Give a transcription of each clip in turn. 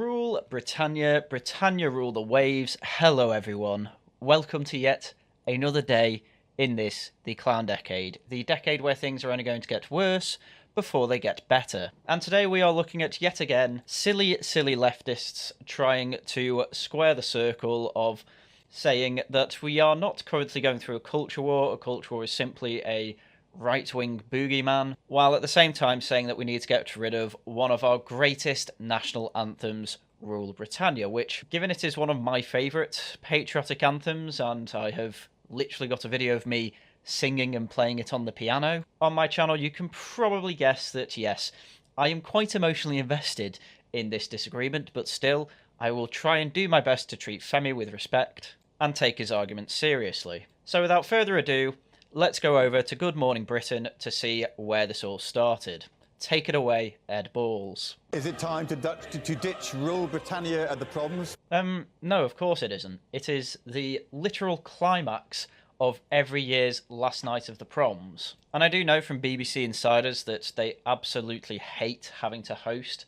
Rule Britannia, Britannia rule the waves. Hello everyone. Welcome to yet another day in this, the clown decade. The decade where things are only going to get worse before they get better. And today we are looking at yet again silly leftists trying to square the circle of saying that we are not currently going through a culture war. A culture war is simply a right-wing boogeyman, while at the same time saying that we need to get rid of one of our greatest national anthems, Rule Britannia, which, given it is one of my favourite patriotic anthems, and I have literally got a video of me singing and playing it on the piano on my channel, you can probably guess that, yes, I am quite emotionally invested in this disagreement, but still, I will try and do my best to treat Femi with respect and take his arguments seriously. So without further ado, let's go over to Good Morning Britain to see where this all started. Take it away, Ed Balls. Is it time to ditch Rule Britannia at the proms? No, of course it isn't. It is the literal climax of every year's last night of the proms. And I do know from BBC insiders that they absolutely hate having to host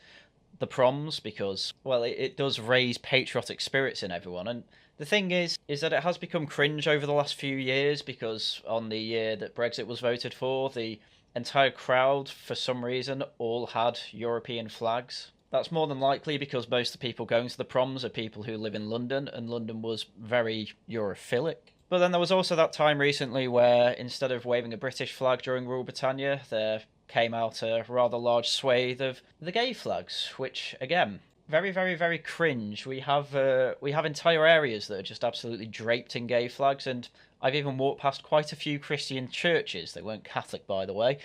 the proms because, well, it does raise patriotic spirits in everyone. And the thing is that it has become cringe over the last few years because on the year that Brexit was voted for, the entire crowd, for some reason, all had European flags. That's more than likely because most of the people going to the proms are people who live in London, and London was very Europhilic. But then there was also that time recently where instead of waving a British flag during Rule Britannia, there came out a rather large swathe of the gay flags, which, again, very cringe. We have entire areas that are just absolutely draped in gay flags, and I've even walked past quite a few Christian churches, they weren't Catholic by the way,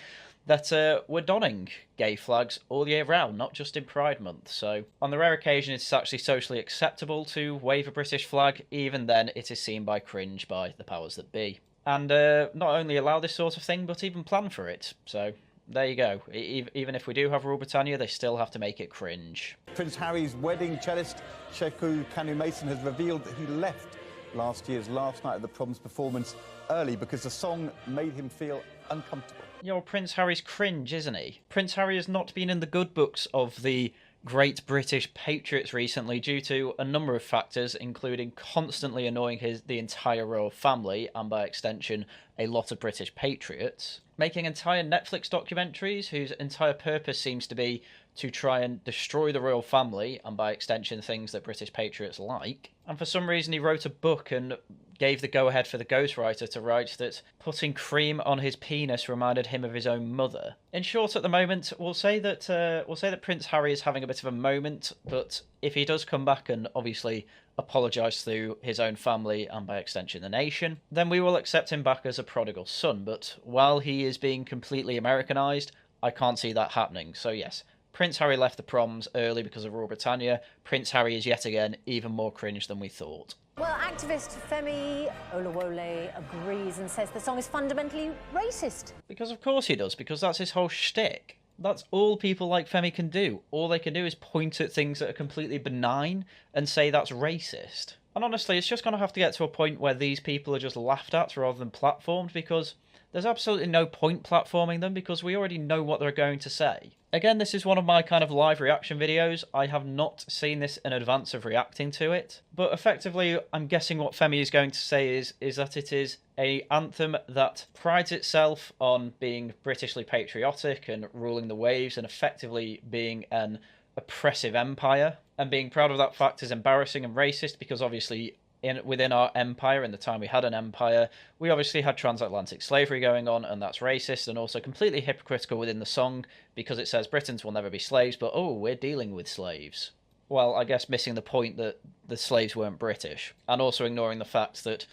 that were donning gay flags all year round, not just in Pride Month. So on the rare occasion it's actually socially acceptable to wave a British flag, even then it is seen by cringe by the powers that be. And not only allow this sort of thing, but even plan for it. So there you go. Even if we do have Rule Britannia, they still have to make it cringe. Prince Harry's wedding cellist, Sheku Kanu-Mason, has revealed that he left last night at the proms performance early because the song made him feel uncomfortable. Prince Harry's cringe, isn't he? Prince Harry has not been in the good books of the great British patriots recently due to a number of factors, including constantly annoying the entire royal family, and by extension, a lot of British patriots. Making entire Netflix documentaries whose entire purpose seems to be to try and destroy the royal family, and by extension things that British patriots like. And for some reason he wrote a book and gave the go-ahead for the ghostwriter to write that putting cream on his penis reminded him of his own mother. In short, at the moment, we'll say that Prince Harry is having a bit of a moment, but if he does come back and obviously apologise to his own family and by extension the nation, then we will accept him back as a prodigal son. But while he is being completely Americanised, I can't see that happening. So yes, Prince Harry left the proms early because of Rule Britannia. Prince Harry is yet again even more cringe than we thought. Well, activist Femi Olawole agrees and says the song is fundamentally racist. Because of course he does, because that's his whole shtick. That's all people like Femi can do. All they can do is point at things that are completely benign and say that's racist. And honestly, it's just going to have to get to a point where these people are just laughed at rather than platformed, because there's absolutely no point platforming them because we already know what they're going to say. Again, this is one of my kind of live reaction videos. I have not seen this in advance of reacting to it. But effectively, I'm guessing what Femi is going to say is that it is an anthem that prides itself on being Britishly patriotic and ruling the waves and effectively being an oppressive empire. And being proud of that fact is embarrassing and racist because obviously within our empire, in the time we had an empire, we obviously had transatlantic slavery going on, and that's racist and also completely hypocritical within the song because it says Britons will never be slaves, but oh, we're dealing with slaves. Well, I guess missing the point that the slaves weren't British, and also ignoring the fact that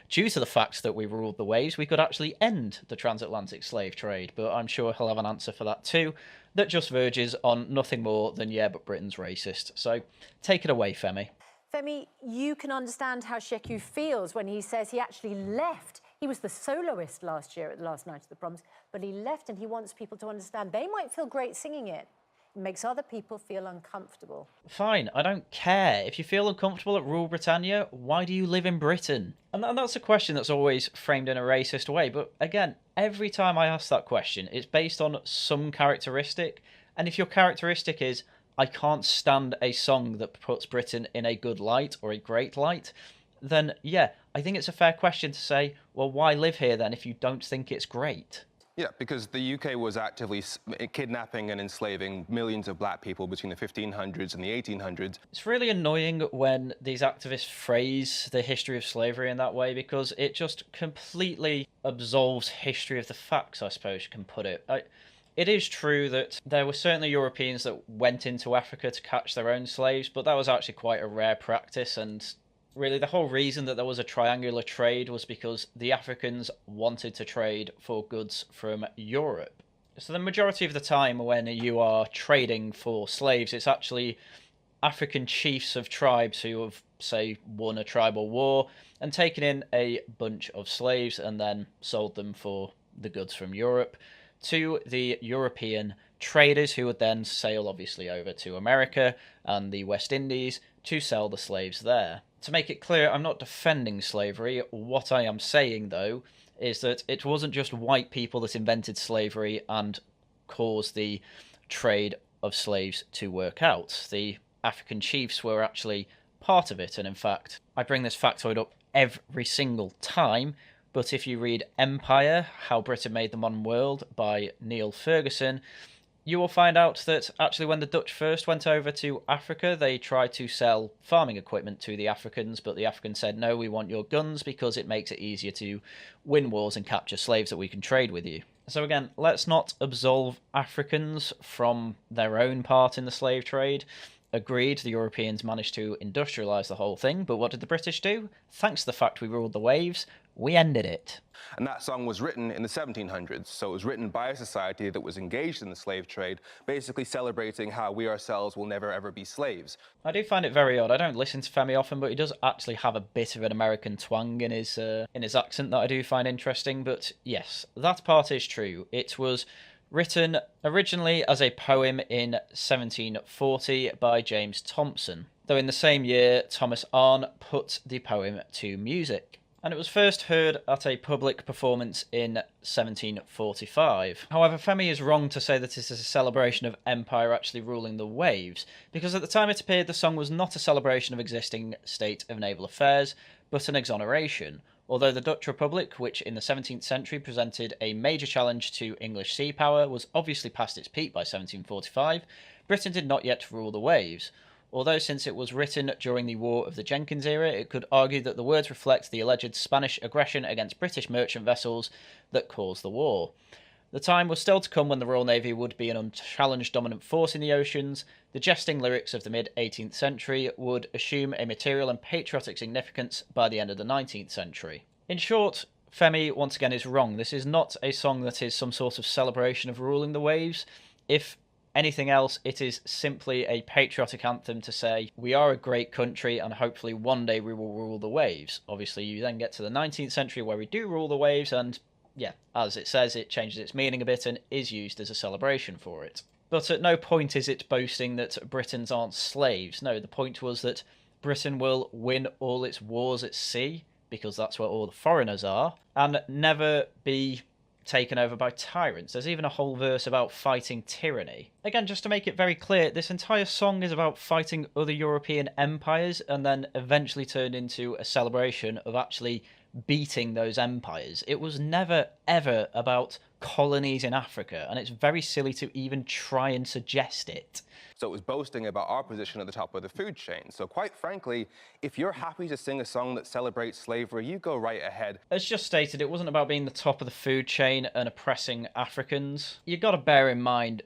due to the fact that we ruled the waves, we could actually end the transatlantic slave trade, but I'm sure he'll have an answer for that too, that just verges on nothing more than, yeah, but Britain's racist. So take it away, Femi. Femi, you can understand how Sheku feels when he says he actually left. He was the soloist last year at the last night of the proms, but he left and he wants people to understand they might feel great singing it. It makes other people feel uncomfortable. Fine, I don't care. If you feel uncomfortable at Rule Britannia, why do you live in Britain? And that's a question that's always framed in a racist way, but again, every time I ask that question, it's based on some characteristic, and if your characteristic is, I can't stand a song that puts Britain in a good light or a great light, then yeah, I think it's a fair question to say, well, why live here then if you don't think it's great? Yeah, because the UK was actively kidnapping and enslaving millions of black people between the 1500s and the 1800s. It's really annoying when these activists phrase the history of slavery in that way, because it just completely absolves history of the facts, I suppose you can put it. It is true that there were certainly Europeans that went into Africa to catch their own slaves, but that was actually quite a rare practice, and really the whole reason that there was a triangular trade was because the Africans wanted to trade for goods from Europe. So the majority of the time when you are trading for slaves, it's actually African chiefs of tribes who have, say, won a tribal war and taken in a bunch of slaves and then sold them for the goods from Europe to the European traders, who would then sail obviously over to America and the West Indies to sell the slaves there. To make it clear, I'm not defending slavery. What I am saying, though, is that it wasn't just white people that invented slavery and caused the trade of slaves to work out. The African chiefs were actually part of it, and in fact, I bring this factoid up every single time, but if you read Empire, How Britain Made the Modern World by Neil Ferguson, you will find out that actually when the Dutch first went over to Africa, they tried to sell farming equipment to the Africans, but the Africans said, no, we want your guns because it makes it easier to win wars and capture slaves that we can trade with you. So again, let's not absolve Africans from their own part in the slave trade. Agreed, the Europeans managed to industrialise the whole thing, but what did the British do? Thanks to the fact we ruled the waves, we ended it. And that song was written in the 1700s, so it was written by a society that was engaged in the slave trade, basically celebrating how we ourselves will never ever be slaves. I do find it very odd. I don't listen to Femi often, but he does actually have a bit of an American twang in his accent that I do find interesting. But yes, that part is true. It was written originally as a poem in 1740 by James Thomson, though in the same year Thomas Arne put the poem to music. And it was first heard at a public performance in 1745. However, Femi is wrong to say that it is a celebration of empire actually ruling the waves, because at the time it appeared the song was not a celebration of existing state of naval affairs, but an exoneration. Although the Dutch Republic, which in the 17th century presented a major challenge to English sea power, was obviously past its peak by 1745, Britain did not yet rule the waves. Although since it was written during the War of the Jenkins era, it could argue that the words reflect the alleged Spanish aggression against British merchant vessels that caused the war. The time was still to come when the Royal Navy would be an unchallenged dominant force in the oceans. The jesting lyrics of the mid-18th century would assume a material and patriotic significance by the end of the 19th century. In short, Femi once again is wrong. This is not a song that is some sort of celebration of ruling the waves. If anything else, it is simply a patriotic anthem to say, we are a great country and hopefully one day we will rule the waves. Obviously, you then get to the 19th century where we do rule the waves and, yeah, as it says, it changes its meaning a bit and is used as a celebration for it. But at no point is it boasting that Britons aren't slaves. No, the point was that Britain will win all its wars at sea, because that's where all the foreigners are, and never be taken over by tyrants. There's even a whole verse about fighting tyranny. Again, just to make it very clear, this entire song is about fighting other European empires and then eventually turned into a celebration of actually beating those empires. It was never, ever about colonies in Africa, and it's very silly to even try and suggest it. So it was boasting about our position at the top of the food chain. So quite frankly, if you're happy to sing a song that celebrates slavery, you go right ahead. As just stated, it wasn't about being the top of the food chain and oppressing Africans. You've got to bear in mind,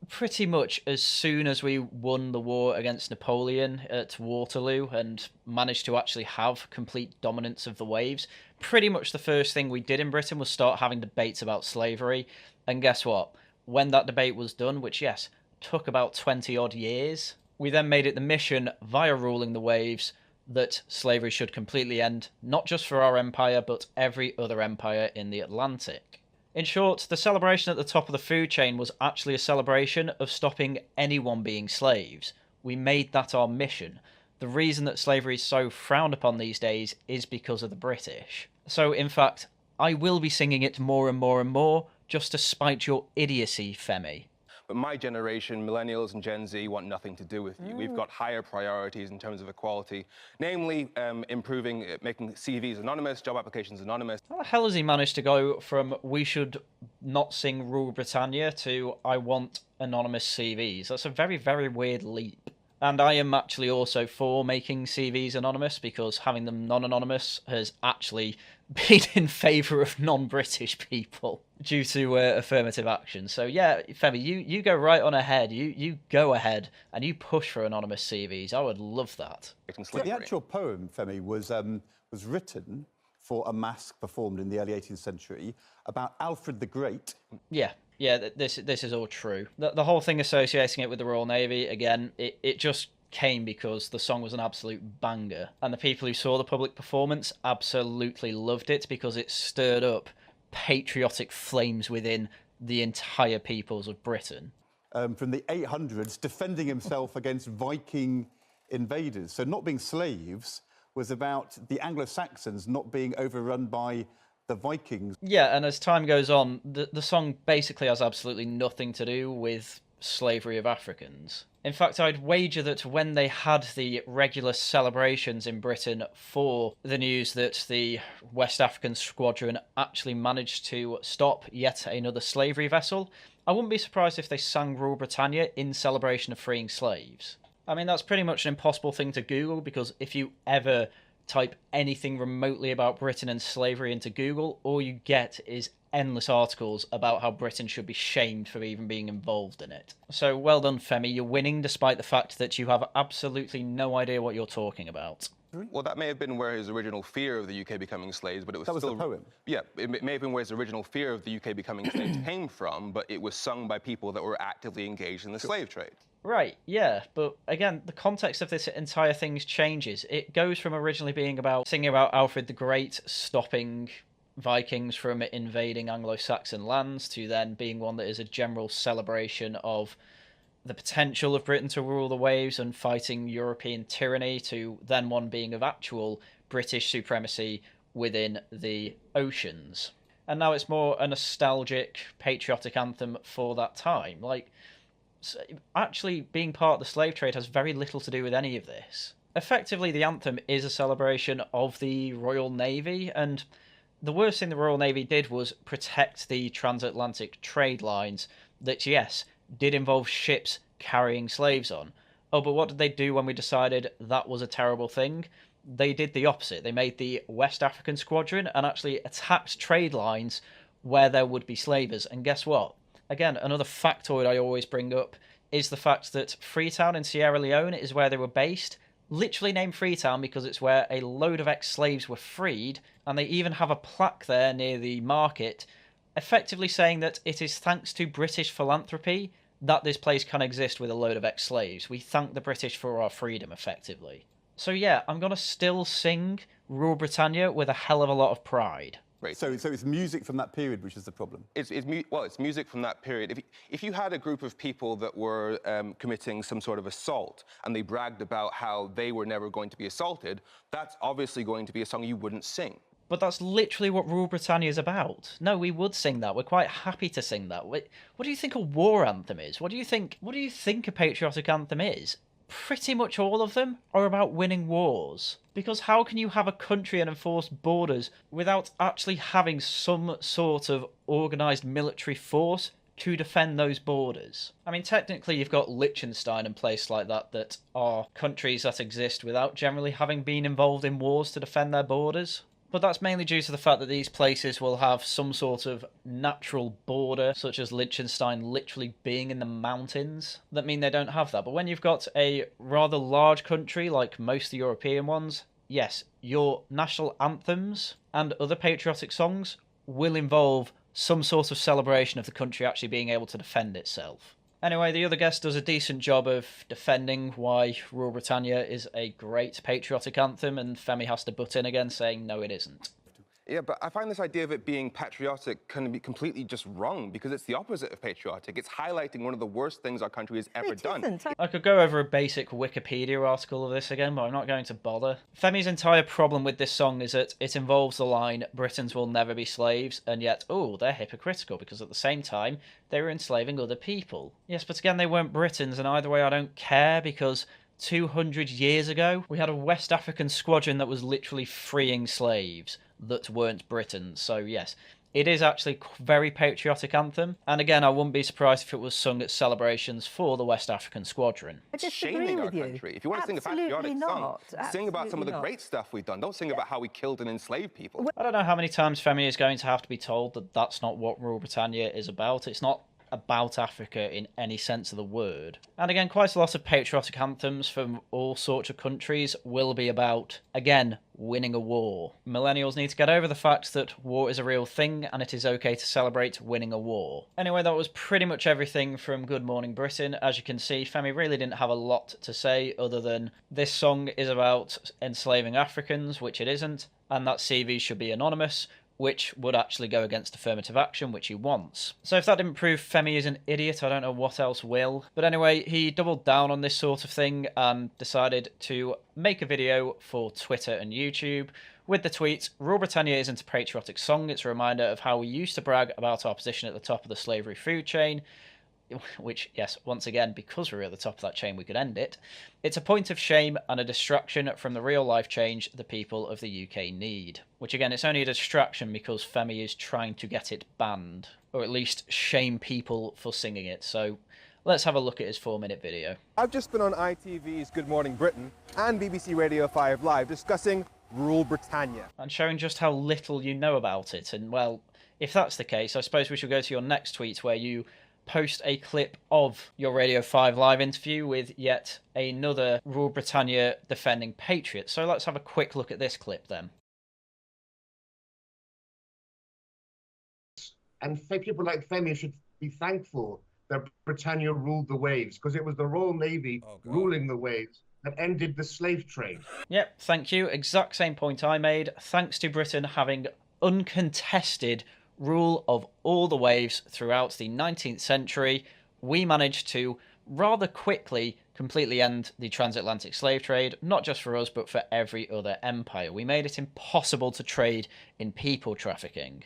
pretty much as soon as we won the war against Napoleon at Waterloo and managed to actually have complete dominance of the waves, pretty much the first thing we did in Britain was start having debates about slavery. And guess what? When that debate was done, which, yes, took about 20 odd years, we then made it the mission via ruling the waves that slavery should completely end, not just for our empire, but every other empire in the Atlantic. In short, the celebration at the top of the food chain was actually a celebration of stopping anyone being slaves. We made that our mission. The reason that slavery is so frowned upon these days is because of the British. So, in fact, I will be singing it more and more and more, just to spite your idiocy, Femi. But my generation, millennials and Gen Z, want nothing to do with you. We've got higher priorities in terms of equality, namely improving, making CVs anonymous, job applications anonymous. How the hell has he managed to go from "we should not sing Rule Britannia" to "I want anonymous CVs"? That's a very, very weird leap. And I am actually also for making CVs anonymous, because having them non-anonymous has actually been in favour of non-British people due to affirmative action. So yeah, Femi, you go right on ahead. You go ahead and you push for anonymous CVs. I would love that. The actual poem, Femi, was written for a masque performed in the early 18th century about Alfred the Great. Yeah, this is all true. The whole thing associating it with the Royal Navy, again, it just came because the song was an absolute banger. And the people who saw the public performance absolutely loved it because it stirred up patriotic flames within the entire peoples of Britain. From the 800s, defending himself against Viking invaders. So not being slaves was about the Anglo-Saxons not being overrun by the Vikings. Yeah, and as time goes on, the song basically has absolutely nothing to do with slavery of Africans. In fact, I'd wager that when they had the regular celebrations in Britain for the news that the West African Squadron actually managed to stop yet another slavery vessel, I wouldn't be surprised if they sang Rule Britannia in celebration of freeing slaves. I mean, that's pretty much an impossible thing to Google, because if you ever type anything remotely about Britain and slavery into Google, all you get is endless articles about how Britain should be shamed for even being involved in it. So well done, Femi. You're winning despite the fact that you have absolutely no idea what you're talking about. Well, that may have been where his original fear of the UK becoming slaves, but it was That was still... the poem? Yeah, it may have been where his original fear of the UK becoming slaves came from, but it was sung by people that were actively engaged in the slave trade. Right, yeah, but again, the context of this entire thing changes. It goes from originally being about singing about Alfred the Great stopping Vikings from invading Anglo-Saxon lands, to then being one that is a general celebration of the potential of Britain to rule the waves and fighting European tyranny, to then one being of actual British supremacy within the oceans. And now it's more a nostalgic, patriotic anthem for that time. Like, actually being part of the slave trade has very little to do with any of this. Effectively, the anthem is a celebration of the Royal Navy, and the worst thing the Royal Navy did was protect the transatlantic trade lines that, yes, did involve ships carrying slaves on. Oh, but what did they do when we decided that was a terrible thing? They did the opposite. They made the West African Squadron and actually attacked trade lines where there would be slavers. And guess what? Again, another factoid I always bring up is the fact that Freetown in Sierra Leone is where they were based, literally named Freetown because it's where a load of ex-slaves were freed, and they even have a plaque there near the market effectively saying that it is thanks to British philanthropy that this place can exist with a load of ex-slaves. We thank the British for our freedom, effectively. So yeah, I'm going to still sing Rule Britannia with a hell of a lot of pride. Right. So it's music from that period which is the problem? It's music from that period. If you had a group of people that were committing some sort of assault and they bragged about how they were never going to be assaulted, that's obviously going to be a song you wouldn't sing. But that's literally what Rule Britannia is about. No, we would sing that. We're quite happy to sing that. What do you think a war anthem is? What do you think a patriotic anthem is? Pretty much all of them are about winning wars. Because how can you have a country and enforce borders without actually having some sort of organised military force to defend those borders? I mean, technically you've got Liechtenstein and places like that are countries that exist without generally having been involved in wars to defend their borders. But that's mainly due to the fact that these places will have some sort of natural border, such as Liechtenstein literally being in the mountains, that mean they don't have that. But when you've got a rather large country, like most of the European ones, yes, your national anthems and other patriotic songs will involve some sort of celebration of the country actually being able to defend itself. Anyway, the other guest does a decent job of defending why Rule Britannia is a great patriotic anthem, and Femi has to butt in again saying, no, it isn't. Yeah, but I find this idea of it being patriotic can be completely just wrong, because it's the opposite of patriotic. It's highlighting one of the worst things our country has ever done. I could go over a basic Wikipedia article of this again, but I'm not going to bother. Femi's entire problem with this song is that it involves the line, Britons will never be slaves, and yet, oh, they're hypocritical, because at the same time, they were enslaving other people. Yes, but again, they weren't Britons, and either way, I don't care, because 200 years ago, we had a West African squadron that was literally freeing slaves that weren't Britons. So yes, it is actually a very patriotic anthem. And again, I wouldn't be surprised if it was sung at celebrations for the West African squadron. I Shaming our country. If you want to sing a patriotic song, sing about some of the great stuff we've done. Don't sing about how we killed and enslaved people. I don't know how many times Femi is going to have to be told that that's not what Rule Britannia is about. It's not about Africa in any sense of the word. And again, quite a lot of patriotic anthems from all sorts of countries will be about, again, winning a war. Millennials need to get over the fact that war is a real thing and it is okay to celebrate winning a war. Anyway, that was pretty much everything from Good Morning Britain. As you can see, Femi really didn't have a lot to say other than this song is about enslaving Africans, which it isn't, and that CVs should be anonymous, which would actually go against affirmative action, which he wants. So if that didn't prove Femi is an idiot, I don't know what else will. But anyway, he doubled down on this sort of thing and decided to make a video for Twitter and YouTube with the tweet, Rule Britannia isn't a patriotic song, it's a reminder of how we used to brag about our position at the top of the slavery food chain, which, yes, once again, because we're at the top of that chain, we could end it. It's a point of shame and a distraction from the real-life change the people of the UK need. Which, again, it's only a distraction because Femi is trying to get it banned, or at least shame people for singing it. So let's have a look at his 4-minute video. I've just been on ITV's Good Morning Britain and BBC Radio 5 Live discussing Rule Britannia. And showing just how little you know about it. And, well, if that's the case, I suppose we should go to your next tweet where you post a clip of your Radio 5 Live interview with yet another Rule Britannia defending patriot. So let's have a quick look at this clip then. And people like Femi should be thankful that Britannia ruled the waves, because it was the Royal Navy ruling the waves that ended the slave trade. Yep, thank you. Exact same point I made. Thanks to Britain having uncontested rule of all the waves throughout the 19th century, we managed to rather quickly completely end the transatlantic slave trade, not just for us, but for every other empire. We made it impossible to trade in people trafficking.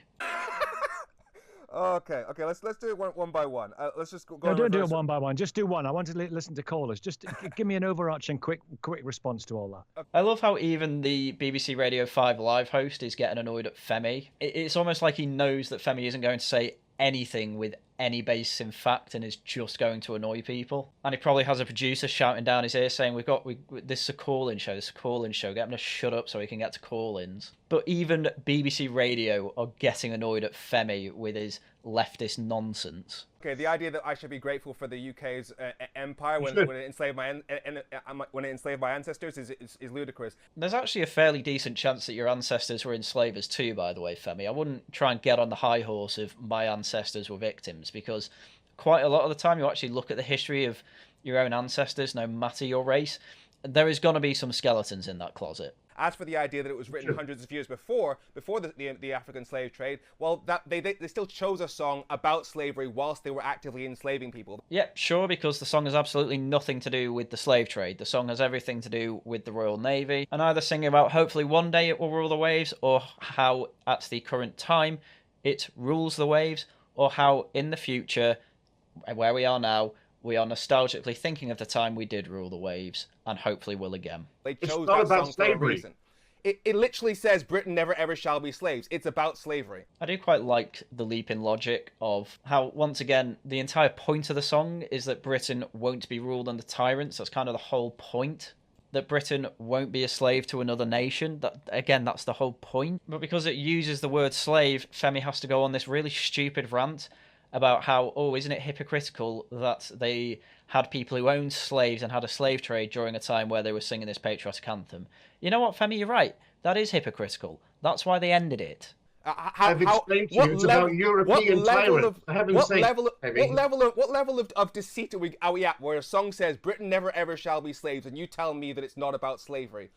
Okay, let's do it one by one. Let's just go. No, don't do it one by one. Just do one. I want to listen to callers. Just give me an overarching quick response to all that. I love how even the BBC Radio 5 Live host is getting annoyed at Femi. It's almost like he knows that Femi isn't going to say anything with any basis in fact and is just going to annoy people. And he probably has a producer shouting down his ear saying, this is a call-in show, get him to shut up so he can get to call-ins. But even BBC Radio are getting annoyed at Femi with his leftist nonsense. Okay, the idea that I should be grateful for the UK's empire when it enslaved my ancestors is ludicrous. There's actually a fairly decent chance that your ancestors were enslavers too, by the way, Femi. I wouldn't try and get on the high horse of my ancestors were victims, because quite a lot of the time you actually look at the history of your own ancestors, no matter your race, there is going to be some skeletons in that closet. As for the idea that it was written hundreds of years before the African slave trade, well, they still chose a song about slavery whilst they were actively enslaving people. Yep, sure, because the song has absolutely nothing to do with the slave trade. The song has everything to do with the Royal Navy, and either singing about hopefully one day it will rule the waves, or how at the current time it rules the waves, or how in the future, where we are now, we are nostalgically thinking of the time we did rule the waves, and hopefully will again. They chose that song for a reason. It literally says Britain never ever shall be slaves. It's about slavery. I do quite like the leap in logic of how, once again, the entire point of the song is that Britain won't be ruled under tyrants. That's kind of the whole point. That Britain won't be a slave to another nation. That's the whole point. But because it uses the word slave, Femi has to go on this really stupid rant about how, isn't it hypocritical that they had people who owned slaves and had a slave trade during a time where they were singing this patriotic anthem. You know what, Femi, you're right. That is hypocritical. That's why they ended it. I've explained to you it's about European tyrants. What level of deceit are we at where a song says Britain never ever shall be slaves and you tell me that it's not about slavery?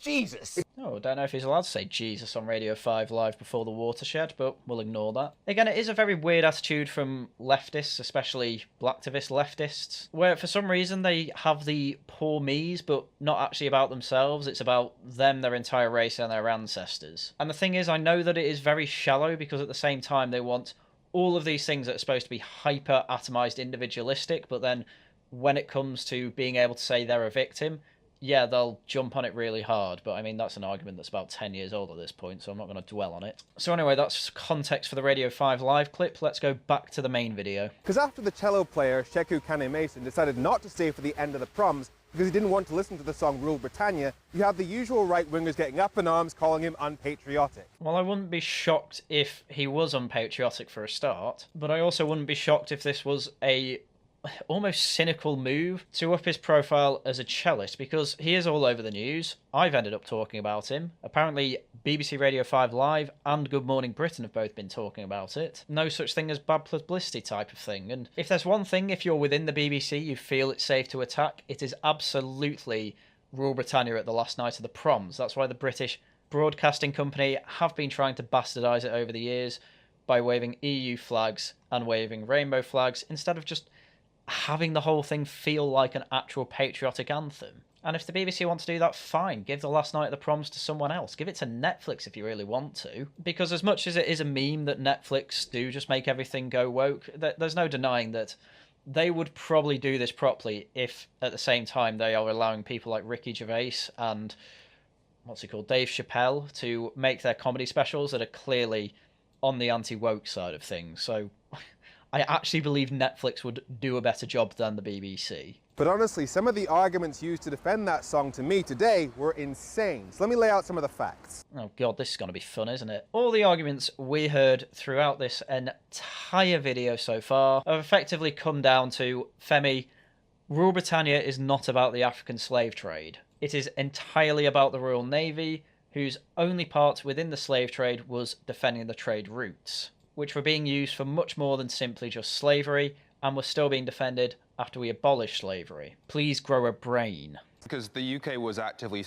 Jesus. Oh, I don't know if he's allowed to say Jesus on Radio 5 Live before the watershed, but we'll ignore that. Again, it is a very weird attitude from leftists, especially Gláeddyvist leftists, where for some reason they have the poor me's, but not actually about themselves. It's about them, their entire race, and their ancestors. And the thing is, I know that it is very shallow, because at the same time they want all of these things that are supposed to be hyper-atomized, individualistic, but then when it comes to being able to say they're a victim, yeah, they'll jump on it really hard, but I mean, that's an argument that's about 10 years old at this point, so I'm not going to dwell on it. So anyway, that's context for the Radio 5 Live clip. Let's go back to the main video. Because after the cello player, Sheku Kane-Mason, decided not to stay for the end of the proms because he didn't want to listen to the song Rule Britannia, you have the usual right-wingers getting up in arms, calling him unpatriotic. Well, I wouldn't be shocked if he was unpatriotic for a start, but I also wouldn't be shocked if this was a almost cynical move to up his profile as a cellist, because he is all over the news. I've ended up talking about him. Apparently BBC Radio 5 Live and Good Morning Britain have both been talking about it. No such thing as bad publicity type of thing. And if there's one thing, if you're within the BBC, you feel it's safe to attack, it is absolutely Rule Britannia at the last night of the proms. That's why the British Broadcasting Company have been trying to bastardise it over the years by waving EU flags and waving rainbow flags instead of just having the whole thing feel like an actual patriotic anthem. And if the BBC want to do that, fine. Give the last night of the proms to someone else. Give it to Netflix if you really want to. Because as much as it is a meme that Netflix do just make everything go woke, there's no denying that they would probably do this properly if, at the same time, they are allowing people like Ricky Gervais and, Dave Chappelle to make their comedy specials that are clearly on the anti-woke side of things. So I actually believe Netflix would do a better job than the BBC. But honestly, some of the arguments used to defend that song to me today were insane. So let me lay out some of the facts. Oh god, this is going to be fun, isn't it? All the arguments we heard throughout this entire video so far have effectively come down to, Femi, Rule Britannia is not about the African slave trade. It is entirely about the Royal Navy, whose only part within the slave trade was defending the trade routes, which were being used for much more than simply just slavery, and were still being defended after we abolished slavery. Please grow a brain. Because the UK was actively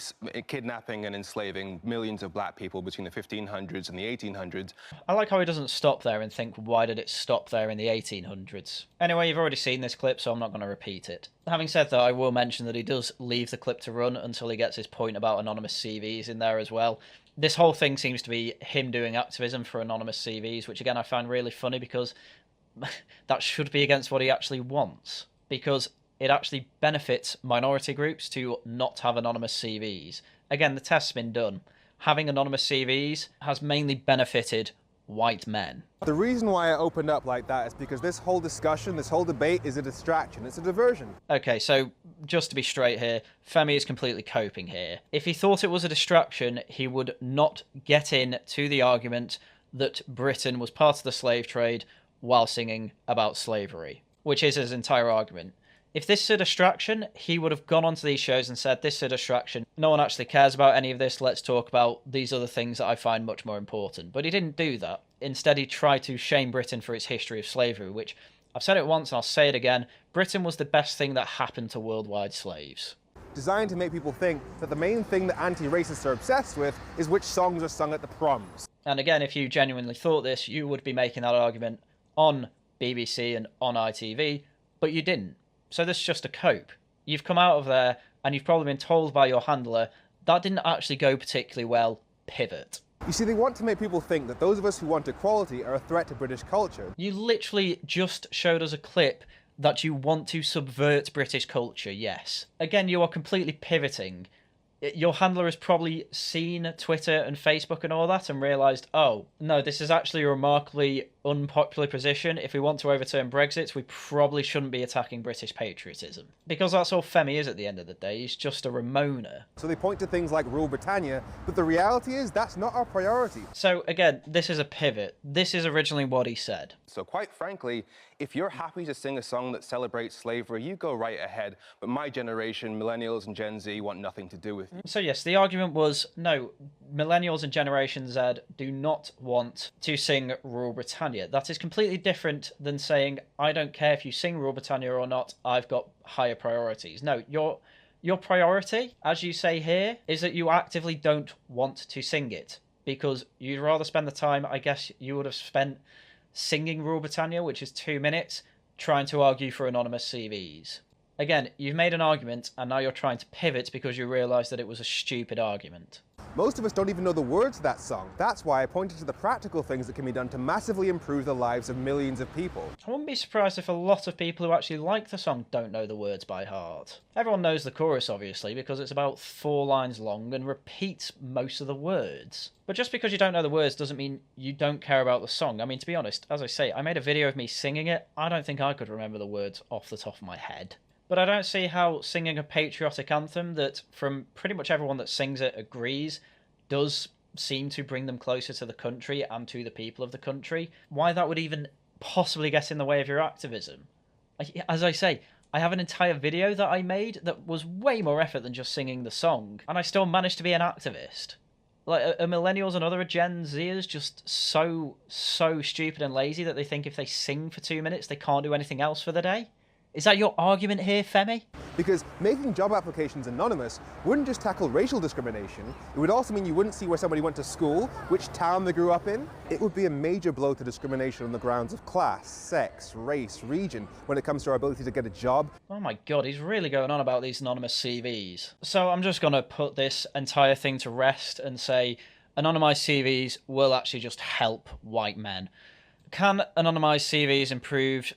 kidnapping and enslaving millions of black people between the 1500s and the 1800s. I like how he doesn't stop there and think, why did it stop there in the 1800s? Anyway, you've already seen this clip, so I'm not going to repeat it. Having said that, I will mention that he does leave the clip to run until he gets his point about anonymous CVs in there as well. This whole thing seems to be him doing activism for anonymous CVs, which again I find really funny because that should be against what he actually wants. Because it actually benefits minority groups to not have anonymous CVs. Again, the test's been done. Having anonymous CVs has mainly benefited white men. The reason why I opened up like that is because this whole discussion, this whole debate is a distraction. It's a diversion. Okay, so just to be straight here, Femi is completely coping here. If he thought it was a distraction, he would not get in to the argument that Britain was part of the slave trade while singing about slavery, which is his entire argument. If this is a distraction, he would have gone onto these shows and said, this is a distraction. No one actually cares about any of this. Let's talk about these other things that I find much more important. But he didn't do that. Instead, he tried to shame Britain for its history of slavery, which I've said it once and I'll say it again. Britain was the best thing that happened to worldwide slaves. Designed to make people think that the main thing that anti-racists are obsessed with is which songs are sung at the proms. And again, if you genuinely thought this, you would be making that argument on BBC and on ITV, but you didn't. So this is just a cope. You've come out of there and you've probably been told by your handler, that didn't actually go particularly well, pivot. You see, they want to make people think that those of us who want equality are a threat to British culture. You literally just showed us a clip that you want to subvert British culture, yes. Again, you are completely pivoting. Your handler has probably seen Twitter and Facebook and all that and realised, oh, no, this is actually a remarkably unpopular position. If we want to overturn Brexit, we probably shouldn't be attacking British patriotism. Because that's all Femi is at the end of the day. He's just a Ramona. So they point to things like Rule Britannia, but the reality is that's not our priority. So again, this is a pivot. This is originally what he said. So quite frankly, if you're happy to sing a song that celebrates slavery, you go right ahead. But my generation, millennials and Gen Z, want nothing to do with you. So yes, the argument was, no, millennials and Generation Z do not want to sing Rule Britannia. That is completely different than saying, I don't care if you sing Rule Britannia or not, I've got higher priorities. No, you're Your priority, as you say here, is that you actively don't want to sing it because you'd rather spend the time, I guess you would have spent singing Rule Britannia, which is 2 minutes, trying to argue for anonymous CVs. Again, you've made an argument and now you're trying to pivot because you realise that it was a stupid argument. Most of us don't even know the words to that song. That's why I pointed to the practical things that can be done to massively improve the lives of millions of people. I wouldn't be surprised if a lot of people who actually like the song don't know the words by heart. Everyone knows the chorus, obviously, because it's about 4 lines long and repeats most of the words. But just because you don't know the words doesn't mean you don't care about the song. I mean, to be honest, as I say, I made a video of me singing it. I don't think I could remember the words off the top of my head. But I don't see how singing a patriotic anthem that, from pretty much everyone that sings it agrees, does seem to bring them closer to the country and to the people of the country, why that would even possibly get in the way of your activism. As I say, I have an entire video that I made that was way more effort than just singing the song, and I still managed to be an activist. Like, are millennials and other Gen Zers just so stupid and lazy that they think if they sing for 2 minutes they can't do anything else for the day? Is that your argument here, Femi? Because making job applications anonymous wouldn't just tackle racial discrimination, it would also mean you wouldn't see where somebody went to school, which town they grew up in. It would be a major blow to discrimination on the grounds of class, sex, race, region, when it comes to our ability to get a job. Oh my god, he's really going on about these anonymous CVs. So I'm just going to put this entire thing to rest and say anonymised CVs will actually just help white men. Can anonymised CVs improve...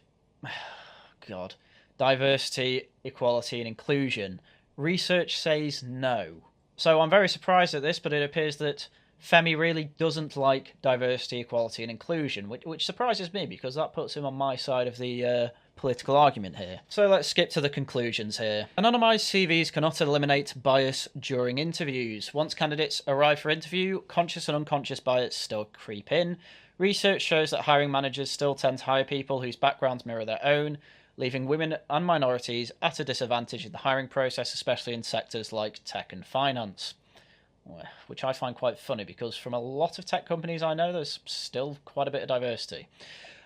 God... diversity, equality and inclusion? Research says no. So I'm very surprised at this, but it appears that Femi really doesn't like diversity, equality and inclusion, which surprises me because that puts him on my side of the political argument here. So let's skip to the conclusions here. Anonymised CVs cannot eliminate bias during interviews. Once candidates arrive for interview, conscious and unconscious bias still creep in. Research shows that hiring managers still tend to hire people whose backgrounds mirror their own, leaving women and minorities at a disadvantage in the hiring process, especially in sectors like tech and finance. Which I find quite funny because from a lot of tech companies I know, there's still quite a bit of diversity.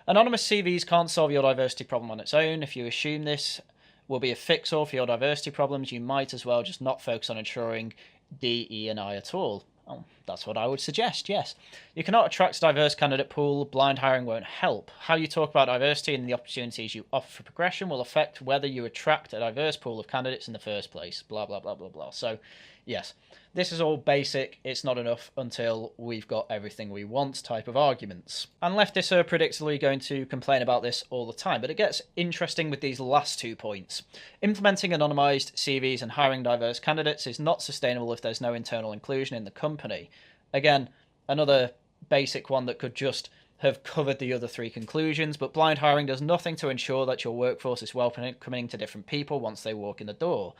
Anonymous CVs can't solve your diversity problem on its own. If you assume this will be a fix-all for your diversity problems, you might as well just not focus on ensuring D, E and I at all. Oh, that's what I would suggest, yes. You cannot attract a diverse candidate pool. Blind hiring won't help. How you talk about diversity and the opportunities you offer for progression will affect whether you attract a diverse pool of candidates in the first place. Blah, blah, blah, blah, blah. So, yes, this is all basic. It's not enough until we've got everything we want type of arguments. And leftists are predictably going to complain about this all the time, but it gets interesting with these last 2 points. Implementing anonymised CVs and hiring diverse candidates is not sustainable if there's no internal inclusion in the company. Again, another basic one that could just have covered the other 3 conclusions, but blind hiring does nothing to ensure that your workforce is welcoming to different people once they walk in the door.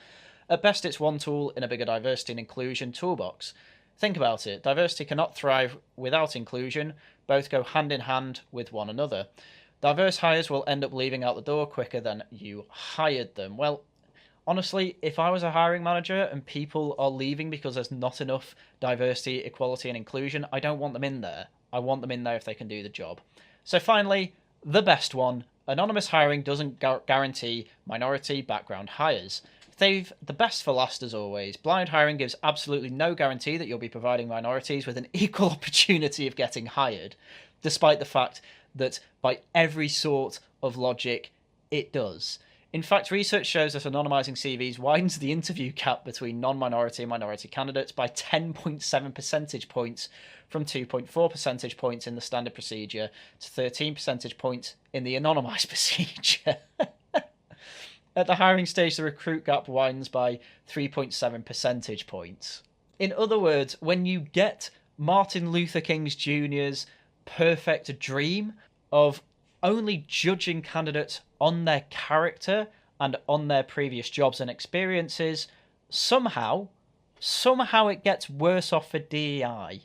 At best, it's one tool in a bigger diversity and inclusion toolbox. Think about it. Diversity cannot thrive without inclusion. Both go hand in hand with one another. Diverse hires will end up leaving out the door quicker than you hired them. Well, honestly, if I was a hiring manager and people are leaving because there's not enough diversity, equality and inclusion, I don't want them in there. I want them in there if they can do the job. So finally, the best one. Anonymous hiring doesn't guarantee minority background hires. They've the best for last as always. Blind hiring gives absolutely no guarantee that you'll be providing minorities with an equal opportunity of getting hired, despite the fact that by every sort of logic, it does. In fact, research shows that anonymising CVs widens the interview gap between non-minority and minority candidates by 10.7 percentage points, from 2.4 percentage points in the standard procedure to 13 percentage points in the anonymised procedure. At the hiring stage, the recruit gap widens by 3.7 percentage points. In other words, when you get Martin Luther King Jr.'s perfect dream of only judging candidates on their character and on their previous jobs and experiences, somehow it gets worse off for DEI.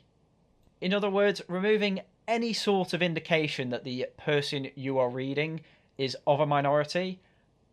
In other words, removing any sort of indication that the person you are reading is of a minority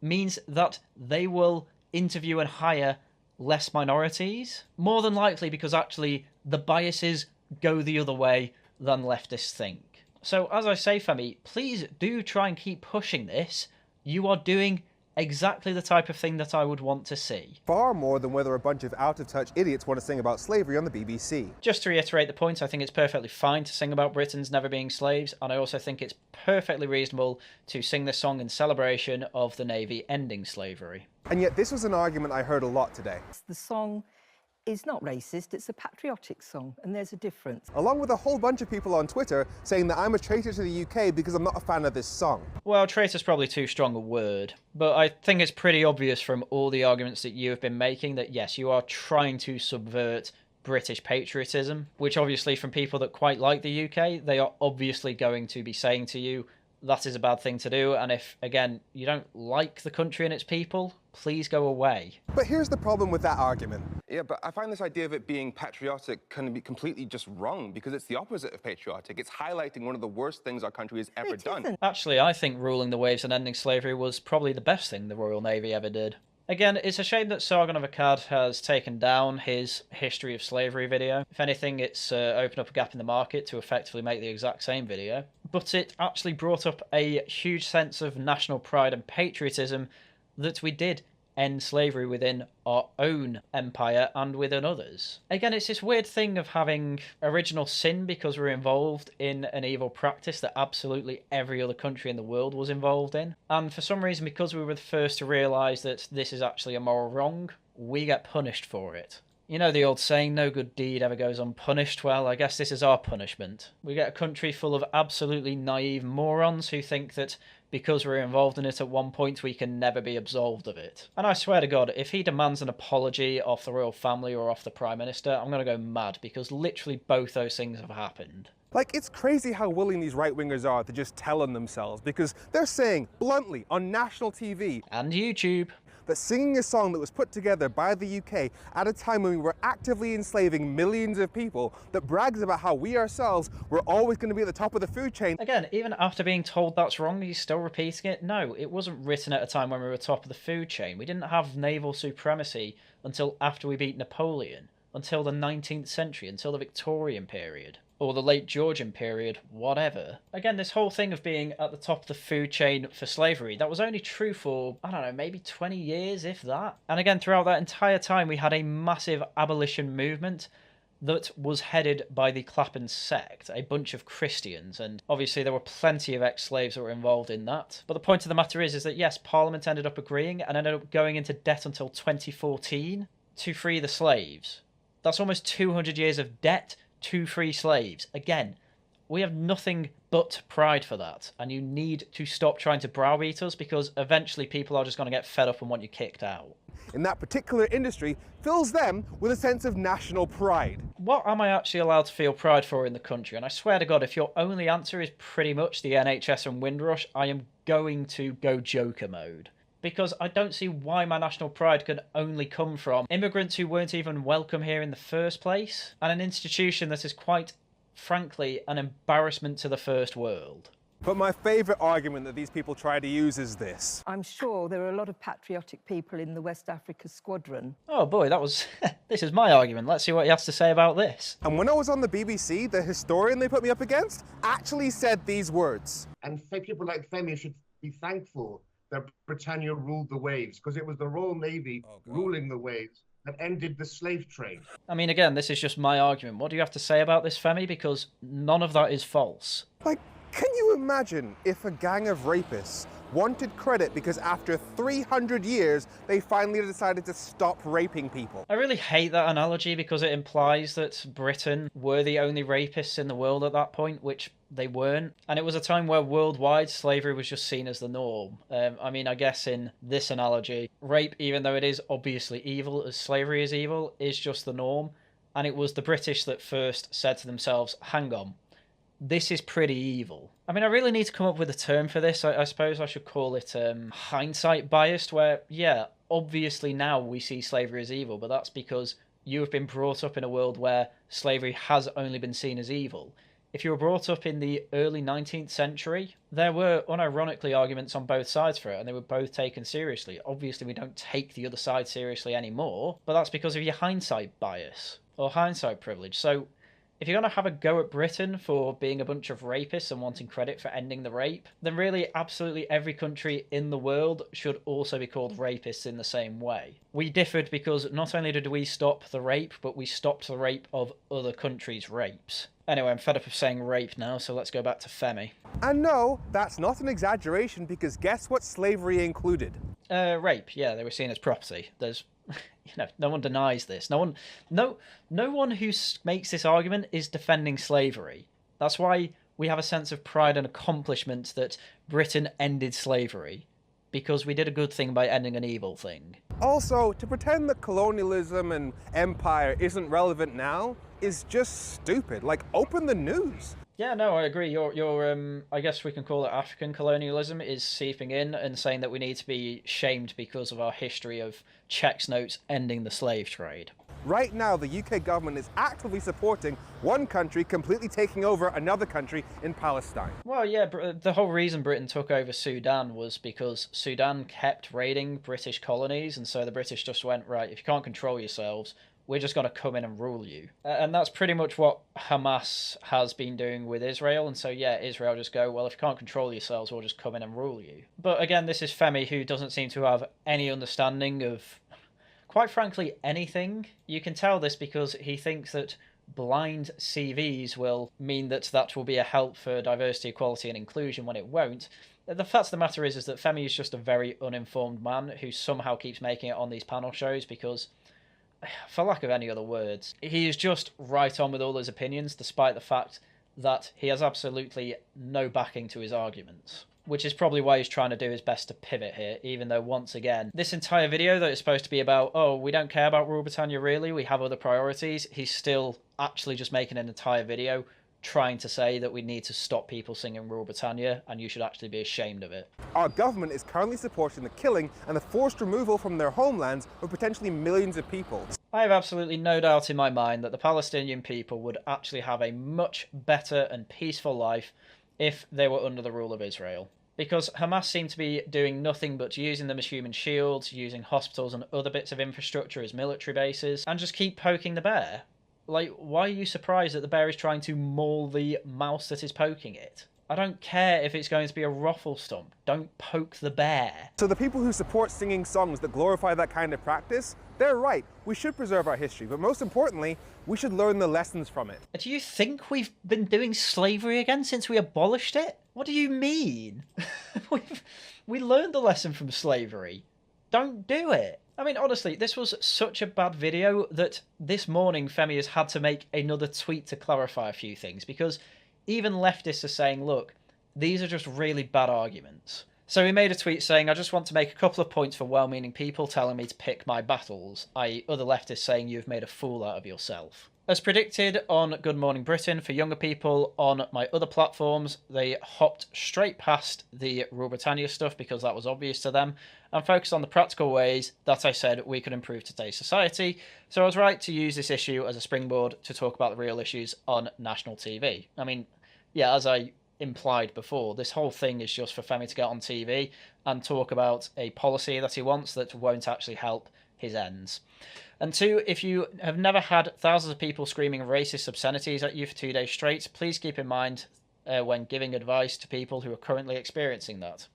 means that they will interview and hire less minorities, more than likely because actually the biases go the other way than leftists think. So as I say, Femi, please do try and keep pushing this. You are doing exactly the type of thing that I would want to see. Far more than whether a bunch of out-of-touch idiots want to sing about slavery on the BBC. Just to reiterate the point, I think it's perfectly fine to sing about Britons never being slaves, and I also think it's perfectly reasonable to sing this song in celebration of the Navy ending slavery. And yet this was an argument I heard a lot today. The song is not racist, it's a patriotic song, and there's a difference. Along with a whole bunch of people on Twitter saying that I'm a traitor to the UK because I'm not a fan of this song. Well, traitor's probably too strong a word, but I think it's pretty obvious from all the arguments that you have been making that yes, you are trying to subvert British patriotism, which obviously from people that quite like the UK, they are obviously going to be saying to you, that is a bad thing to do, and if, again, you don't like the country and its people, please go away. But here's the problem with that argument. Yeah, but I find this idea of it being patriotic can be completely just wrong, because it's the opposite of patriotic. It's highlighting one of the worst things our country has ever done. Actually, I think ruling the waves and ending slavery was probably the best thing the Royal Navy ever did. Again, it's a shame that Sargon of Akkad has taken down his history of slavery video. If anything, it's opened up a gap in the market to effectively make the exact same video. But it actually brought up a huge sense of national pride and patriotism that we did end slavery within our own empire and within others. Again, it's this weird thing of having original sin because we're involved in an evil practice that absolutely every other country in the world was involved in. And for some reason, because we were the first to realise that this is actually a moral wrong, we get punished for it. You know the old saying, no good deed ever goes unpunished? Well, I guess this is our punishment. We get a country full of absolutely naive morons who think that because we're involved in it at one point, we can never be absolved of it. And I swear to God, if he demands an apology off the royal family or off the Prime Minister, I'm going to go mad, because literally both those things have happened. Like, it's crazy how willing these right-wingers are to just tell on themselves, because they're saying, bluntly, on national TV and YouTube, that singing a song that was put together by the UK at a time when we were actively enslaving millions of people, that brags about how we ourselves were always going to be at the top of the food chain. Again, even after being told that's wrong, he's still repeating it. No, it wasn't written at a time when we were top of the food chain. We didn't have naval supremacy until after we beat Napoleon, until the 19th century, until the Victorian period. Or the late Georgian period, whatever. Again, this whole thing of being at the top of the food chain for slavery, that was only true for, I don't know, maybe 20 years, if that. And again, throughout that entire time, we had a massive abolition movement that was headed by the Clapham sect, a bunch of Christians, and obviously there were plenty of ex-slaves that were involved in that. But the point of the matter is that yes, Parliament ended up agreeing and ended up going into debt until 2014 to free the slaves. That's almost 200 years of debt to free slaves. Again, we have nothing but pride for that, and you need to stop trying to browbeat us, because eventually people are just going to get fed up and want you kicked out. In that particular industry fills them with a sense of national pride. What am I actually allowed to feel pride for in the country? And I swear to God, if your only answer is pretty much the NHS and Windrush, I am going to go Joker mode. Because I don't see why my national pride can only come from immigrants who weren't even welcome here in the first place, and an institution that is quite frankly an embarrassment to the first world. But my favourite argument that these people try to use is this. I'm sure there are a lot of patriotic people in the West Africa Squadron. Oh boy, that was... this is my argument. Let's see what he has to say about this. And when I was on the BBC, the historian they put me up against actually said these words. And people like Femi should be thankful that Britannia ruled the waves, because it was the Royal Navy ruling the waves that ended the slave trade. I mean, again, this is just my argument. What do you have to say about this, Femi? Because none of that is false. Like, can you imagine if a gang of rapists wanted credit because after 300 years they finally decided to stop raping people? I really hate that analogy because it implies that Britain were the only rapists in the world at that point, which they weren't. And it was a time where worldwide slavery was just seen as the norm. I mean, I guess in this analogy, rape, even though it is obviously evil as slavery is evil, is just the norm. And it was the British that first said to themselves, hang on, this is pretty evil. I mean, I really need to come up with a term for this. I suppose I should call it hindsight biased, where, yeah, obviously now we see slavery as evil, but that's because you have been brought up in a world where slavery has only been seen as evil. If you were brought up in the early 19th century, there were unironically arguments on both sides for it, and they were both taken seriously. Obviously, we don't take the other side seriously anymore, but that's because of your hindsight bias, or hindsight privilege. So If you're going to have a go at Britain for being a bunch of rapists and wanting credit for ending the rape, then really absolutely every country in the world should also be called rapists in the same way. We differed because not only did we stop the rape, but we stopped the rape of other countries' rapes. Anyway, I'm fed up of saying rape now, so let's go back to Femi. And no, that's not an exaggeration, because guess what slavery included? Rape, yeah, they were seen as property. There's, no one denies this. No one who makes this argument is defending slavery. That's why we have a sense of pride and accomplishment that Britain ended slavery, because we did a good thing by ending an evil thing. Also, to pretend that colonialism and empire isn't relevant now is just stupid. Like, open the news. Yeah, no, I agree. Your I guess we can call it African colonialism is seeping in and saying that we need to be shamed because of our history of Czech's notes ending the slave trade. Right now, the UK government is actively supporting one country completely taking over another country in Palestine. Well, yeah, the whole reason Britain took over Sudan was because Sudan kept raiding British colonies, and so the British just went, right, if you can't control yourselves, we're just going to come in and rule you. And that's pretty much what Hamas has been doing with Israel. And so, yeah, Israel just go, well, if you can't control yourselves, we'll just come in and rule you. But again, this is Femi, who doesn't seem to have any understanding of, quite frankly, anything. You can tell this because he thinks that blind CVs will mean that that will be a help for diversity, equality and inclusion when it won't. The fact of the matter is that Femi is just a very uninformed man who somehow keeps making it on these panel shows because, for lack of any other words, he is just right on with all his opinions, despite the fact that he has absolutely no backing to his arguments. Which is probably why he's trying to do his best to pivot here, even though, once again, this entire video that is supposed to be about, oh, we don't care about Rule Britannia really, we have other priorities, he's still actually just making an entire video trying to say that we need to stop people singing Rule Britannia, and you should actually be ashamed of it. Our government is currently supporting the killing and the forced removal from their homelands of potentially millions of people. I have absolutely no doubt in my mind that the Palestinian people would actually have a much better and peaceful life if they were under the rule of Israel. Because Hamas seem to be doing nothing but using them as human shields, using hospitals and other bits of infrastructure as military bases, and just keep poking the bear. Like, why are you surprised that the bear is trying to maul the mouse that is poking it? I don't care if it's going to be a ruffle stump. Don't poke the bear. So the people who support singing songs that glorify that kind of practice, they're right. We should preserve our history, but most importantly, we should learn the lessons from it. Do you think we've been doing slavery again since we abolished it? What do you mean? We learned the lesson from slavery. Don't do it. I mean, honestly, this was such a bad video that this morning Femi has had to make another tweet to clarify a few things, because even leftists are saying, look, these are just really bad arguments. So he made a tweet saying, I just want to make a couple of points for well-meaning people telling me to pick my battles, i.e. other leftists saying you've made a fool out of yourself. As predicted on Good Morning Britain, for younger people on my other platforms, they hopped straight past the Rule Britannia stuff because that was obvious to them, and focused on the practical ways that I said we could improve today's society. So I was right to use this issue as a springboard to talk about the real issues on national TV. I mean, yeah, as I implied before, this whole thing is just for Femi to get on TV and talk about a policy that he wants that won't actually help his ends. And two, if you have never had thousands of people screaming racist obscenities at you for 2 days straight, please keep in mind when giving advice to people who are currently experiencing that.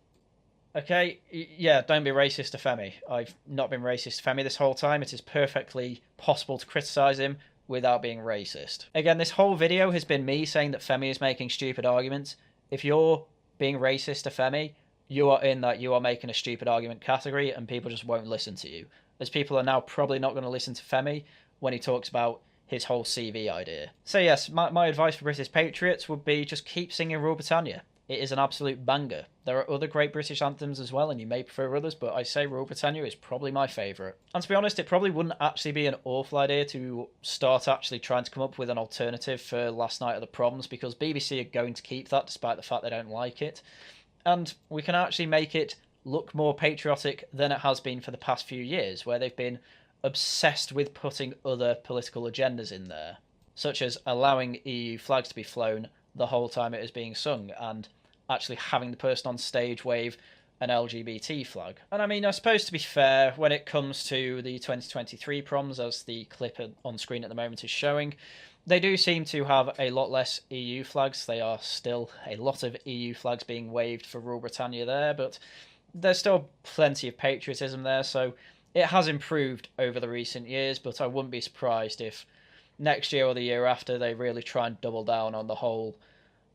Okay, yeah, don't be racist to Femi. I've not been racist to Femi this whole time. It is perfectly possible to criticise him without being racist. Again, this whole video has been me saying that Femi is making stupid arguments. If you're being racist to Femi, you are in that you are making a stupid argument category and people just won't listen to you. As people are now probably not going to listen to Femi when he talks about his whole CV idea. So yes, my advice for British patriots would be just keep singing Rule Britannia. It is an absolute banger. There are other great British anthems as well, and you may prefer others, but I say Rule Britannia is probably my favourite. And to be honest, it probably wouldn't actually be an awful idea to start actually trying to come up with an alternative for Last Night of the Proms, because BBC are going to keep that despite the fact they don't like it. And we can actually make it look more patriotic than it has been for the past few years, where they've been obsessed with putting other political agendas in there, such as allowing EU flags to be flown the whole time it is being sung, and actually having the person on stage wave an LGBT flag. And I mean, I suppose to be fair, when it comes to the 2023 proms, as the clip on screen at the moment is showing, they do seem to have a lot less EU flags. They are still a lot of EU flags being waved for Rule Britannia there, but there's still plenty of patriotism there, so it has improved over the recent years, but I wouldn't be surprised if next year or the year after they really try and double down on the whole,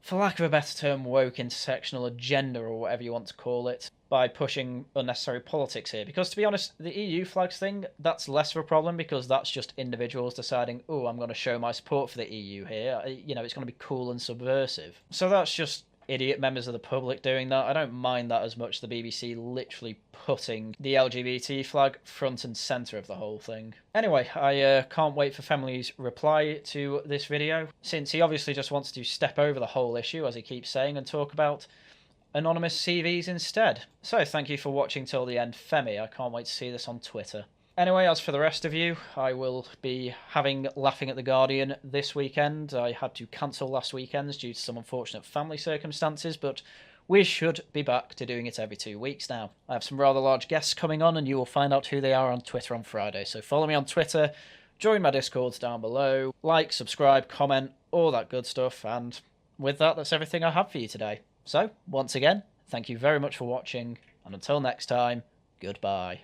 for lack of a better term, woke intersectional agenda, or whatever you want to call it, by pushing unnecessary politics here. Because to be honest, the EU flags thing, that's less of a problem, because that's just individuals deciding, oh, I'm going to show my support for the EU here. You know, it's going to be cool and subversive. So that's just idiot members of the public doing that. I don't mind that as much, the BBC literally putting the LGBT flag front and centre of the whole thing. Anyway, I can't wait for Femi's reply to this video, since he obviously just wants to step over the whole issue, as he keeps saying, and talk about anonymous CVs instead. So thank you for watching till the end, Femi. I can't wait to see this on Twitter. Anyway, as for the rest of you, I will be having Laughing at the Guardian this weekend. I had to cancel last weekend's due to some unfortunate family circumstances, but we should be back to doing it every 2 weeks now. I have some rather large guests coming on, and you will find out who they are on Twitter on Friday. So follow me on Twitter, join my Discords down below, like, subscribe, comment, all that good stuff, and with that, that's everything I have for you today. So, once again, thank you very much for watching, and until next time, goodbye.